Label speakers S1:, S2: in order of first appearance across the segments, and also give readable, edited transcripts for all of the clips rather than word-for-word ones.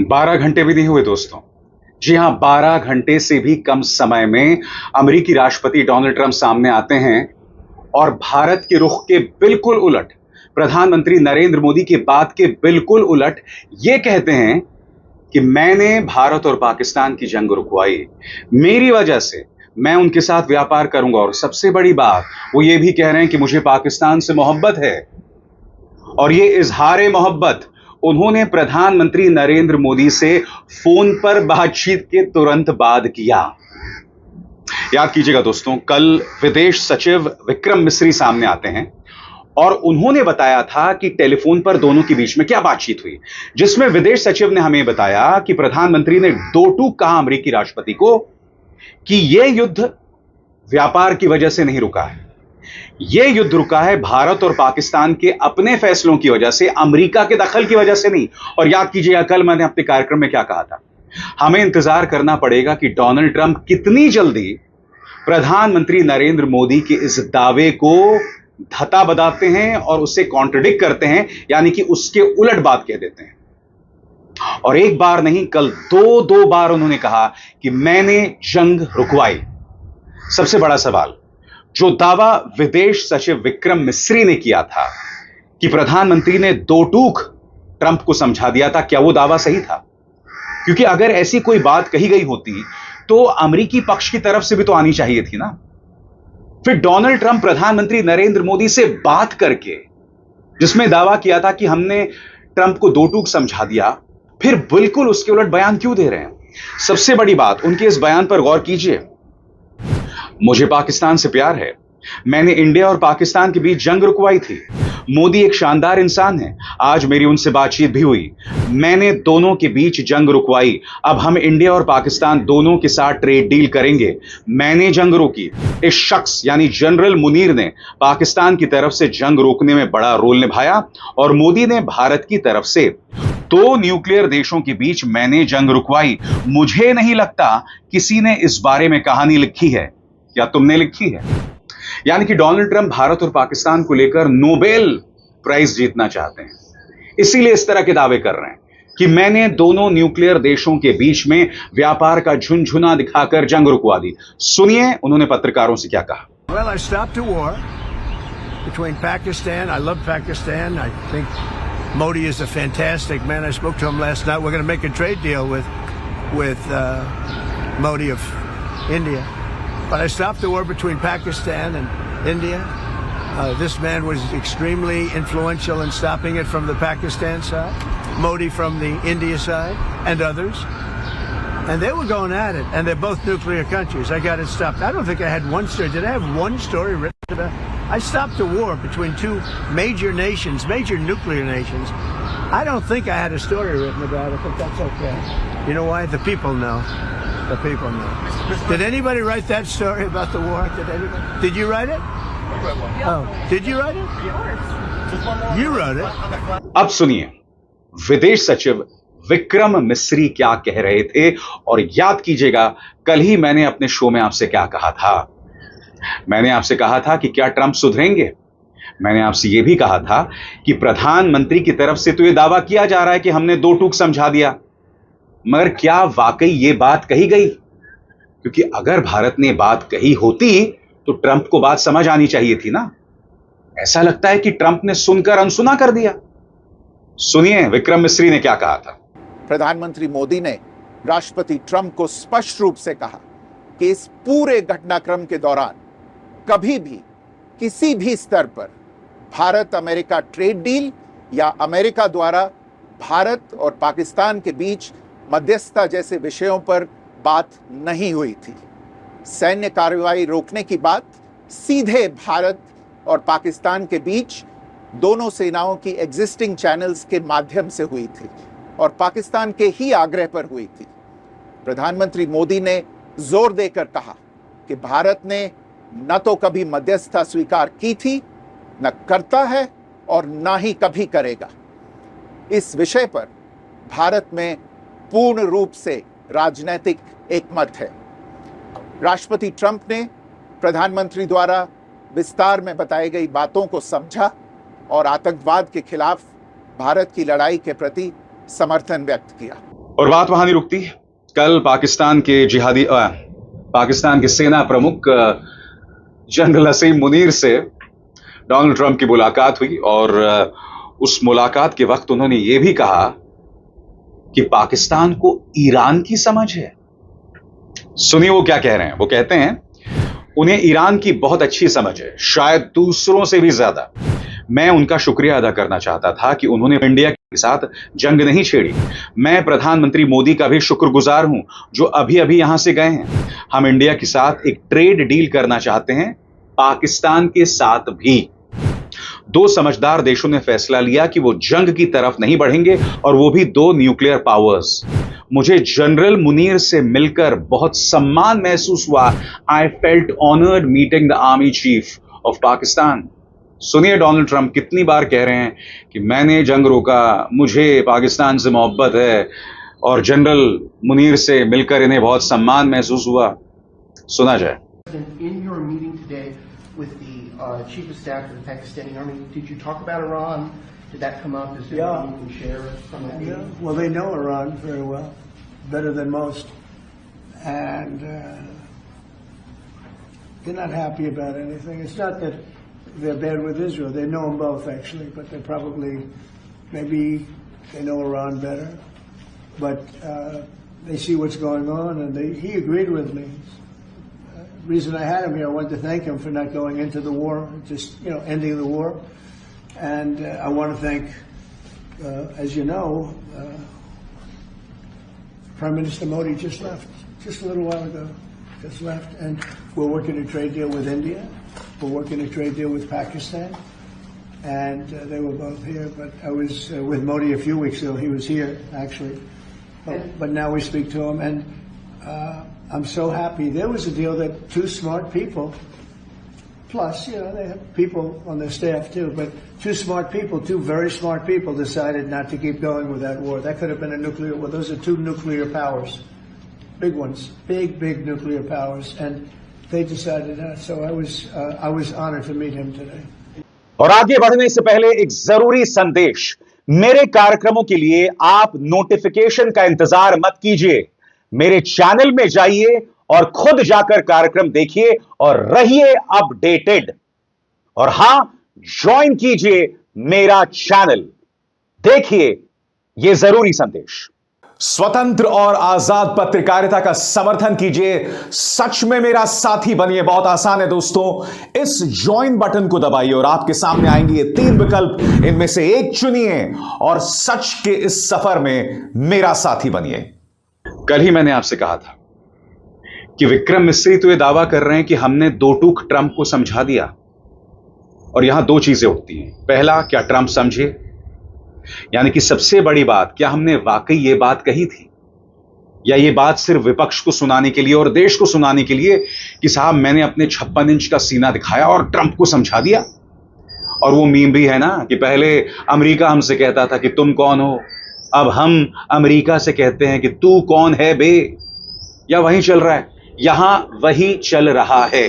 S1: 12 घंटे भी नहीं हुए दोस्तों। जी हां, 12 घंटे से भी कम समय में अमेरिकी राष्ट्रपति डोनाल्ड ट्रंप सामने आते हैं और भारत के रुख के बिल्कुल उलट, प्रधानमंत्री नरेंद्र मोदी की बात के बिल्कुल उलट ये कहते हैं कि मैंने भारत और पाकिस्तान की जंग रुकवाई, मेरी वजह से मैं उनके साथ व्यापार करूंगा। और सबसे बड़ी बात, वो ये भी कह रहे हैं कि मुझे पाकिस्तान से मोहब्बत है। और ये इजहार मोहब्बत उन्होंने प्रधानमंत्री नरेंद्र मोदी से फोन पर बातचीत के तुरंत बाद किया। याद कीजिएगा दोस्तों, कल विदेश सचिव विक्रम मिस्री सामने आते हैं और उन्होंने बताया था कि टेलीफोन पर दोनों के बीच में क्या बातचीत हुई, जिसमें विदेश सचिव ने हमें बताया कि प्रधानमंत्री ने दो टूक कहा अमेरिकी राष्ट्रपति को कि यह युद्ध व्यापार की वजह से नहीं रुका है, यह युद्ध रुका है भारत और पाकिस्तान के अपने फैसलों की वजह से, अमेरिका के दखल की वजह से नहीं। और याद कीजिएगा कल मैंने अपने कार्यक्रम में क्या कहा था, हमें इंतजार करना पड़ेगा कि डोनाल्ड ट्रंप कितनी जल्दी प्रधानमंत्री नरेंद्र मोदी के इस दावे को धता बताते हैं और उसे कॉन्ट्रडिक्ट करते हैं, यानी कि उसके उलट बात कह देते हैं। और एक बार नहीं, कल दो बार उन्होंने कहा कि मैंने जंग रुकवाई। सबसे बड़ा सवाल, जो दावा विदेश सचिव विक्रम मिस्री ने किया था कि प्रधानमंत्री ने दो टूक ट्रंप को समझा दिया था, क्या वो दावा सही था? क्योंकि अगर ऐसी कोई बात कही गई होती तो अमेरिकी पक्ष की तरफ से भी तो आनी चाहिए थी ना। फिर डोनाल्ड ट्रंप प्रधानमंत्री नरेंद्र मोदी से बात करके जिसमें दावा किया था कि हमने ट्रंप को दो टूक समझा दिया, फिर बिल्कुल उसके उलट बयान क्यों दे रहे हैं? सबसे बड़ी बात, उनके इस बयान पर गौर कीजिए। मुझे पाकिस्तान से प्यार है, मैंने इंडिया और पाकिस्तान के बीच जंग रुकवाई थी। मोदी एक शानदार इंसान है, आज मेरी उनसे बातचीत भी हुई, मैंने दोनों के बीच जंग रुकवाई। अब हम इंडिया और पाकिस्तान दोनों के साथ ट्रेड डील करेंगे। मैंने जंग रोकी। इस शख्स यानी जनरल मुनीर ने पाकिस्तान की तरफ से जंग रोकने में बड़ा रोल निभाया और मोदी ने भारत की तरफ से दो न्यूक्लियर देशों के बीच मैंने जंग रुकवाई। मुझे नहीं लगता किसी ने इस बारे में कहानी लिखी है, या तुमने लिखी है? यानी कि डोनाल्ड ट्रंप भारत और पाकिस्तान को लेकर नोबेल प्राइज जीतना चाहते हैं, इसीलिए इस तरह के दावे कर रहे हैं कि मैंने दोनों न्यूक्लियर देशों के बीच में व्यापार का झुनझुना दिखाकर जंग रुकवा दी। सुनिए उन्होंने पत्रकारों से क्या कहा।
S2: Well, I stopped a war between Pakistan. I love Pakistan. I think Modi is a fantastic man. I spoke to him last night. We're going to make a trade deal with Modi of India. But I stopped the war between Pakistan and India. This man was extremely influential in stopping it from the Pakistan side, Modi from the India side, and others. And they were going at it, and they're both nuclear countries. I got it stopped. I don't think I had one story. Did I have one story written about it? I stopped a war between two major nations, major nuclear nations. I don't think I had a story written about it, but that's okay. You know why? The people know. The people know. Did anybody write that story about the war? Did anybody? Did you write it? Oh, did you write it? You wrote it.
S1: अब सुनिए विदेश सचिव विक्रम मिस्री क्या कह रहे थे, और याद कीजिएगा कल ही मैंने अपने शो में आपसे क्या कहा था। मैंने आपसे कहा था कि क्या ट्रंप सुधरेंगे? मैंने आपसे यह भी कहा था कि प्रधानमंत्री की तरफ से तो यह दावा किया जा रहा है कि हमने दो टूक समझा दिया, मगर क्या वाकई यह बात कही गई? क्योंकि अगर भारत ने बात कही होती तो ट्रंप को बात समझ आनी चाहिए थी ना। ऐसा लगता है कि ट्रंप ने सुनकर अनसुना कर दिया। सुनिए विक्रम मिस्री ने क्या कहा था।
S3: प्रधानमंत्री मोदी ने राष्ट्रपति ट्रंप को स्पष्ट रूप से कहा कि इस पूरे घटनाक्रम के दौरान कभी भी किसी भी स्तर पर भारत अमेरिका ट्रेड डील या अमेरिका द्वारा भारत और पाकिस्तान के बीच मध्यस्थता जैसे विषयों पर बात नहीं हुई थी। सैन्य कार्रवाई रोकने की बात सीधे भारत और पाकिस्तान के बीच दोनों सेनाओं की एग्जिस्टिंग चैनल्स के माध्यम से हुई थी और पाकिस्तान के ही आग्रह पर हुई थी। प्रधानमंत्री मोदी ने जोर देकर कहा कि भारत ने न तो कभी मध्यस्थता स्वीकार की थी, न करता है और न ही कभी करेगा। इस विषय पर भारत में पूर्ण रूप से राजनीतिक एकमत है। राष्ट्रपति ट्रंप ने प्रधानमंत्री द्वारा विस्तार में बताई गई बातों को समझा और आतंकवाद के खिलाफ भारत की लड़ाई के प्रति समर्थन व्यक्त किया।
S1: और बात वहां नहीं रुकती। कल पाकिस्तान के सेना प्रमुख जनरल असीम मुनीर से डोनाल्ड ट्रंप की मुलाकात हुई और उस मुलाकात के वक्त उन्होंने यह भी कहा कि पाकिस्तान को ईरान की समझ है। सुनिए वो क्या कह रहे हैं। वो कहते हैं उन्हें ईरान की बहुत अच्छी समझ है, शायद दूसरों से भी ज्यादा। मैं उनका शुक्रिया अदा करना चाहता था कि उन्होंने इंडिया के साथ जंग नहीं छेड़ी। मैं प्रधानमंत्री मोदी का भी शुक्रगुजार हूं जो अभी अभी यहां से गए हैं। हम इंडिया के साथ एक ट्रेड डील करना चाहते हैं, पाकिस्तान के साथ भी। दो समझदार देशों ने फैसला लिया कि वो जंग की तरफ नहीं बढ़ेंगे, और वो भी दो न्यूक्लियर पावर्स। मुझे जनरल मुनीर से मिलकर बहुत सम्मान महसूस हुआ। I felt honoured meeting the army chief of Pakistan. सुनिए डोनाल्ड ट्रंप कितनी बार कह रहे हैं कि मैंने जंग रोका, मुझे पाकिस्तान से मोहब्बत है, और जनरल मुनीर से मिलकर इन्हें बहुत सम्मान महसूस हुआ। सुना जाए।
S4: In your meeting today with the Chief of Staff of the Pakistani Army, did you talk about Iran? Did that come up? Is there anything you can share from that meeting?
S2: Yeah. Well, they know Iran very well, better than most, and they're not happy about anything. It's not that they're bad with Israel. They know them both, actually, but they probably, maybe they know Iran better. But they see what's going on, and he agreed with me. Reason I had him here, I wanted to thank him for not going into the war, just, ending the war. And I want to thank, as you know, Prime Minister Modi just left, just a little while ago, just left. And we're working a trade deal with India. We're working a trade deal with Pakistan. And they were both here, but I was with Modi a few weeks ago. He was here, actually. But now we speak to him, and I'm so happy. There was a deal that two smart people, plus, they have people on their staff too, but two smart people, two very smart people decided not to keep going with that war. That could have been a nuclear war. Those are two nuclear powers. Big ones. Big nuclear powers. And they decided not. So I was honored to meet him today.
S1: और आगे बढ़ने से पहले एक जरूरी संदेश। मेरे कार्यक्रमों के लिए आप नोटिफिकेशन का इंतजार मत कीजिए। मेरे चैनल में जाइए और खुद जाकर कार्यक्रम देखिए और रहिए अपडेटेड। और हां, ज्वाइन कीजिए मेरा चैनल। देखिए यह जरूरी संदेश। स्वतंत्र और आजाद पत्रकारिता का समर्थन कीजिए। सच में मेरा साथी बनिए। बहुत आसान है दोस्तों। इस ज्वाइन बटन को दबाइए और आपके सामने आएंगे ये 3 विकल्प। इनमें से एक चुनिए और सच के इस सफर में मेरा साथी बनिए। कल ही मैंने आपसे कहा था कि विक्रम मिस्री तो यह दावा कर रहे हैं कि हमने दो टूक ट्रंप को समझा दिया। और यहां दो चीजें उठती हैं। पहला, क्या ट्रंप समझे? यानी कि सबसे बड़ी बात, क्या हमने वाकई यह बात कही थी, या यह बात सिर्फ विपक्ष को सुनाने के लिए और देश को सुनाने के लिए कि साहब मैंने अपने 56 इंच का सीना दिखाया और ट्रंप को समझा दिया। और वो मीम भी है ना कि पहले अमेरिका हमसे कहता था कि तुम कौन हो, अब हम अमेरिका से कहते हैं कि तू कौन है बे। या वही चल रहा है? यहां वही चल रहा है।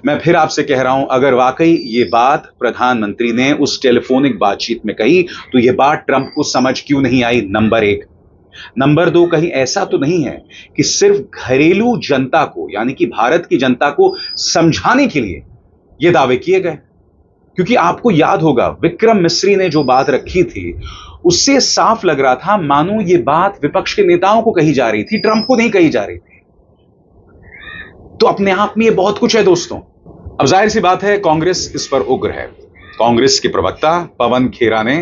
S1: मैं फिर आपसे कह रहा हूं, अगर वाकई ये बात प्रधानमंत्री ने उस टेलीफोनिक बातचीत में कही तो यह बात ट्रंप को समझ क्यों नहीं आई? नंबर 1। नंबर 2, कहीं ऐसा तो नहीं है कि सिर्फ घरेलू जनता को, यानी कि भारत की जनता को समझाने के लिए यह दावे किए गए? क्योंकि आपको याद होगा विक्रम मिस्री ने जो बात रखी थी उससे साफ लग रहा था मानो ये बात विपक्ष के नेताओं को कही जा रही थी, ट्रंप को नहीं कही जा रही थी। तो अपने आप में ये बहुत कुछ है दोस्तों। अब जाहिर सी बात है कांग्रेस इस पर उग्र है। कांग्रेस के प्रवक्ता पवन खेरा ने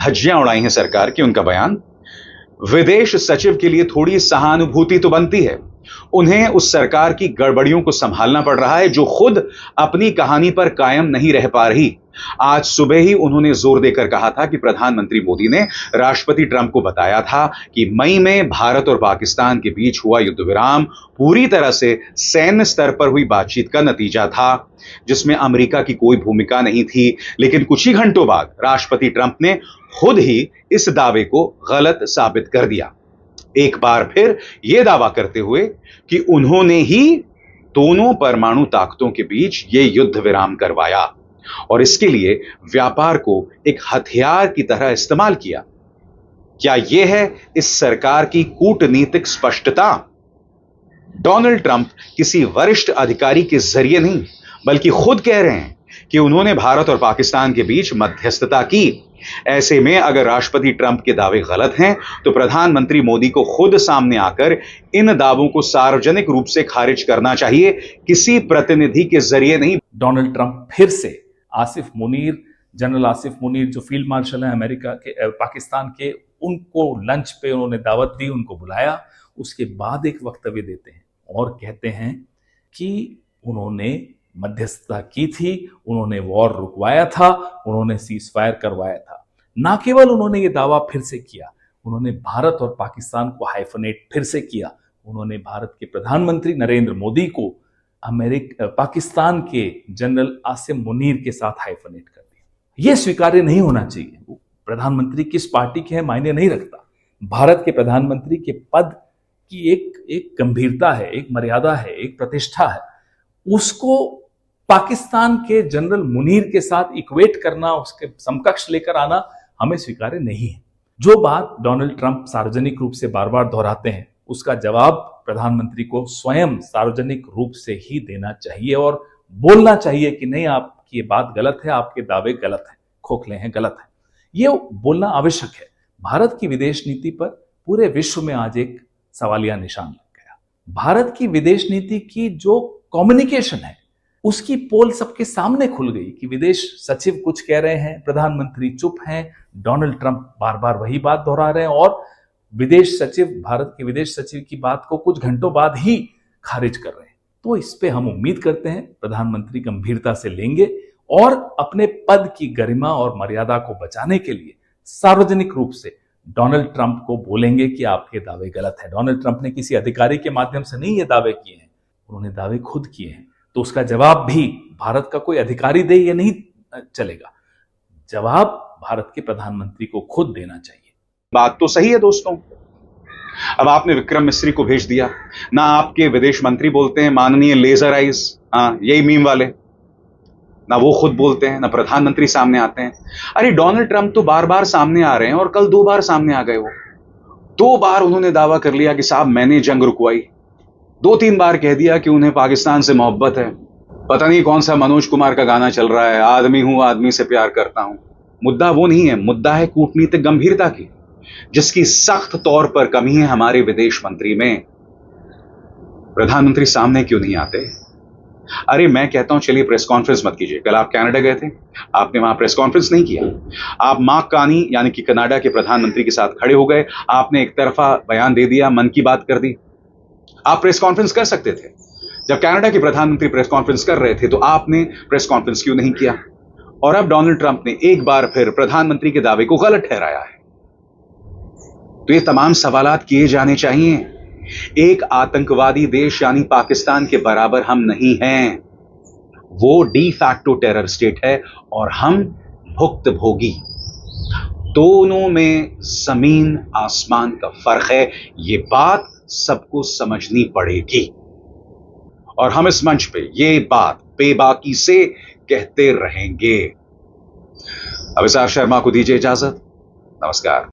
S1: धज्जियां उड़ाई हैं सरकार की। उनका बयान, विदेश सचिव के लिए थोड़ी सहानुभूति तो बनती है। उन्हें उस सरकार की गड़बड़ियों को संभालना पड़ रहा है जो खुद अपनी कहानी पर कायम नहीं रह पा रही। आज सुबह ही उन्होंने जोर देकर कहा था कि प्रधानमंत्री मोदी ने राष्ट्रपति ट्रंप को बताया था कि मई में भारत और पाकिस्तान के बीच हुआ युद्ध विराम पूरी तरह से सैन्य स्तर पर हुई बातचीत का नतीजा था, जिसमें अमेरिका की कोई भूमिका नहीं थी। लेकिन कुछ ही घंटों बाद राष्ट्रपति ट्रंप ने खुद ही इस दावे को गलत साबित कर दिया, एक बार फिर यह दावा करते हुए कि उन्होंने ही दोनों परमाणु ताकतों के बीच यह युद्ध विराम करवाया और इसके लिए व्यापार को एक हथियार की तरह इस्तेमाल किया। क्या यह है इस सरकार की कूटनीतिक स्पष्टता? डोनाल्ड ट्रंप किसी वरिष्ठ अधिकारी के जरिए नहीं, बल्कि खुद कह रहे हैं कि उन्होंने भारत और पाकिस्तान के बीच मध्यस्थता की। ऐसे में अगर राष्ट्रपति ट्रंप के दावे गलत हैं, तो प्रधानमंत्री मोदी को खुद सामने आकर इन दावों को सार्वजनिक रूप से खारिज करना चाहिए, किसी प्रतिनिधि के जरिए नहीं।
S5: डोनाल्ड ट्रंप फिर से आसिफ मुनीर, जनरल आसिफ मुनीर जो फील्ड मार्शल है अमेरिका के, पाकिस्तान के, उनको लंच पे उन्होंने दावत दी, उनको बुलाया। उसके बाद एक वक्तव्य देते हैं और कहते हैं कि उन्होंने मध्यस्थता की थी, उन्होंने वॉर रुकवाया था, उन्होंने सीज फायर करवाया था। ना केवल उन्होंने ये दावा फिर से किया, उन्होंने भारत और पाकिस्तान को हाइफनेट फिर से किया। उन्होंने भारत के प्रधानमंत्री नरेंद्र मोदी को पाकिस्तान के जनरल आसिफ मुनीर के साथ हाइफनेट कर दिया। यह स्वीकार्य नहीं होना चाहिए। वो प्रधानमंत्री किस पार्टी के हैं मायने नहीं रखता। भारत के प्रधानमंत्री के पद की एक गंभीरता है, एक मर्यादा है, एक प्रतिष्ठा है। उसको पाकिस्तान के जनरल मुनीर के साथ इक्वेट करना, उसके समकक्ष लेकर आना हमें स्वीकार्य नहीं है। जो बात डोनाल्ड ट्रंप सार्वजनिक रूप से बार बार दोहराते हैं, उसका जवाब प्रधानमंत्री को स्वयं सार्वजनिक रूप से ही देना चाहिए और बोलना चाहिए कि नहीं, आपकी ये बात गलत है, आपके दावे गलत हैं, खोखले हैं, गलत है। ये बोलना आवश्यक है। भारत की विदेश नीति पर पूरे विश्व में आज एक सवालिया निशान लग गया। भारत की विदेश नीति की जो कम्युनिकेशन है, उसकी पोल सबके सामने खुल गई कि विदेश सचिव कुछ कह रहे हैं, प्रधानमंत्री चुप हैं, डोनाल्ड ट्रंप बार बार वही बात दोहरा रहे हैं और विदेश सचिव, भारत के विदेश सचिव की बात को कुछ घंटों बाद ही खारिज कर रहे हैं। तो इस पे हम उम्मीद करते हैं प्रधानमंत्री गंभीरता से लेंगे और अपने पद की गरिमा और मर्यादा को बचाने के लिए सार्वजनिक रूप से डोनाल्ड ट्रंप को बोलेंगे कि आपके दावे गलत हैं। डोनाल्ड ट्रंप ने किसी अधिकारी के माध्यम से नहीं ये दावे किए हैं, उन्होंने दावे खुद किए हैं। तो उसका जवाब भी भारत का कोई अधिकारी दे, ये नहीं चलेगा। जवाब भारत के प्रधानमंत्री को खुद देना चाहिए।
S1: बात तो सही है दोस्तों। अब आपने विक्रम मिस्री को भेज दिया ना, आपके विदेश मंत्री बोलते हैं माननीय लेजर आइज, यही मीम वाले, ना वो खुद बोलते हैं, ना प्रधानमंत्री सामने आते हैं। अरे डोनाल्ड ट्रंप तो बार बार सामने आ रहे हैं और कल 2 बार सामने आ गए। वो 2 बार उन्होंने दावा कर लिया कि साहब मैंने जंग रुकवाई। 2-3 बार कह दिया कि उन्हें पाकिस्तान से मोहब्बत है। पता नहीं कौन सा मनोज कुमार का गाना चल रहा है, आदमी हूं आदमी से प्यार करता हूं। मुद्दा वो नहीं है, मुद्दा है कूटनीतिक गंभीरता की, जिसकी सख्त तौर पर कमी है हमारे विदेश मंत्री में। प्रधानमंत्री सामने क्यों नहीं आते? अरे मैं कहता हूं चलिए प्रेस कॉन्फ्रेंस मत कीजिए। कल आप कनाडा गए थे, आपने वहां प्रेस कॉन्फ्रेंस नहीं किया। आप मार्क कार्नी यानी कि कनाडा के प्रधानमंत्री के साथ खड़े हो गए, आपने एक तरफा बयान दे दिया, मन की बात कर दी। आप प्रेस कॉन्फ्रेंस कर सकते थे। जब कनाडा के प्रधानमंत्री प्रेस कॉन्फ्रेंस कर रहे थे तो आपने प्रेस कॉन्फ्रेंस क्यों नहीं किया? और अब डोनाल्ड ट्रंप ने एक बार फिर प्रधानमंत्री के दावे को गलत ठहराया है। तो ये तमाम सवालात किए जाने चाहिए। एक आतंकवादी देश यानी पाकिस्तान के बराबर हम नहीं हैं। वो डी फैक्टो टेरर स्टेट है और हम भुक्तभोगी। दोनों में जमीन आसमान का फर्क है। ये बात सबको समझनी पड़ेगी और हम इस मंच पे ये बात बेबाकी से कहते रहेंगे। अभिसार शर्मा को दीजिए इजाजत। नमस्कार।